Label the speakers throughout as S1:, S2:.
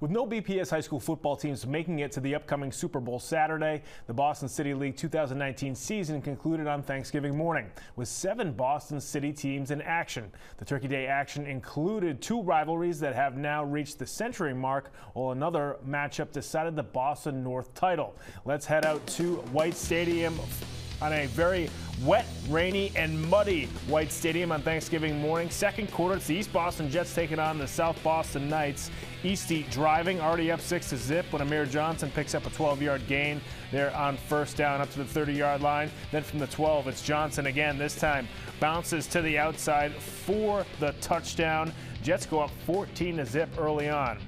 S1: With no BPS high school football teams making it to the upcoming Super Bowl Saturday, the Boston City League 2019 season concluded on Thanksgiving morning with 7 Boston City teams in action. The Turkey Day action included 2 rivalries that have now reached the century mark, while another matchup decided the Boston North title. Let's head out to White Stadium on a very wet, rainy, and muddy White Stadium on Thanksgiving morning. Second quarter, it's the East Boston Jets taking on the South Boston Knights. Eastie driving, already up 6-0 when Amir Johnson picks up a 12-yard gain there on first down up to the 30-yard line. Then from the 12, it's Johnson again. This time bounces to the outside for the touchdown. Jets go up 14-0 early on.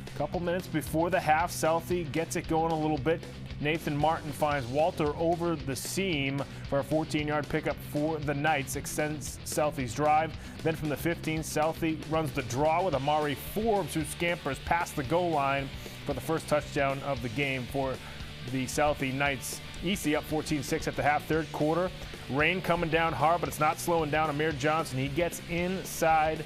S1: A couple minutes before the half, Southie gets it going a little bit. Nathan Martin finds Walter over the seam for a 14-yard pickup for the Knights, extends Southie's drive. Then from the 15, Southie runs the draw with Amari Forbes, who scampers past the goal line for the first touchdown of the game for the Southie Knights. Eastie up 14-6 at the half. Third quarter, rain coming down hard, but it's not slowing down Amir Johnson. He gets inside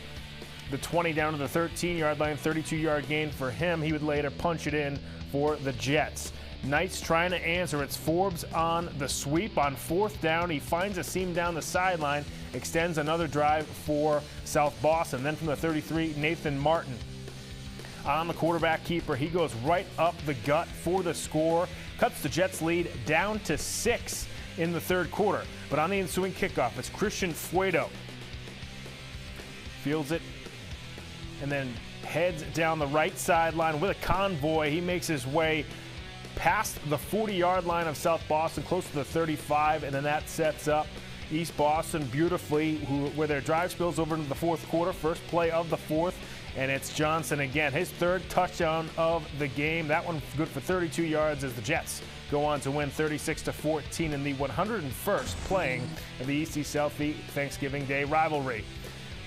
S1: the 20 down to the 13-yard line, 32-yard gain for him. He would later punch it in for the Jets. Knights trying to answer. It's Forbes on the sweep on fourth down. He finds a seam down the sideline, extends another drive for South Boston. Then from the 33, Nathan Martin on the quarterback keeper. He goes right up the gut for the score, cuts the Jets lead down to 6 in the third quarter. But on the ensuing kickoff, it's Christian Fuedo. Fields it and then heads down the right sideline with a convoy. He makes his way past the 40-yard line of South Boston, close to the 35, and then that sets up East Boston beautifully, where their drive spills over into the fourth quarter. First play of the fourth, and it's Johnson again. His third touchdown of the game. That one good for 32 yards as the Jets go on to win 36-14 in the 101st playing of the Eastie Southie Thanksgiving Day rivalry.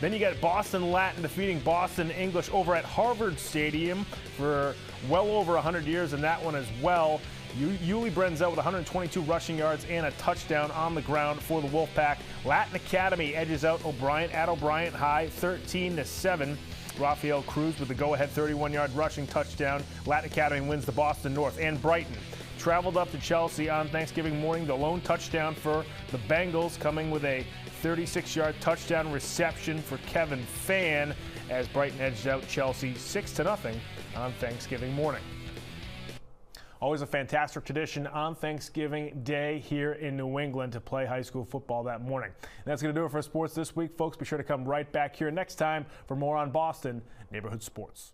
S1: Then you got Boston Latin defeating Boston English over at Harvard Stadium for well over 100 years in that one as well. Yuli Brenzel with 122 rushing yards and a touchdown on the ground for the Wolfpack. Latin Academy edges out O'Brien at O'Brien High 13-7. Rafael Cruz with the go-ahead 31-yard rushing touchdown. Latin Academy wins the Boston North. And Brighton traveled up to Chelsea on Thanksgiving morning. The lone touchdown for the Bengals, coming with a 36-yard touchdown reception for Kevin Fan as Brighton edged out Chelsea 6-0 on Thanksgiving morning. Always a fantastic tradition on Thanksgiving Day here in New England to play high school football that morning. And that's going to do it for sports this week, folks. Be sure to come right back here next time for more on Boston Neighborhood Sports.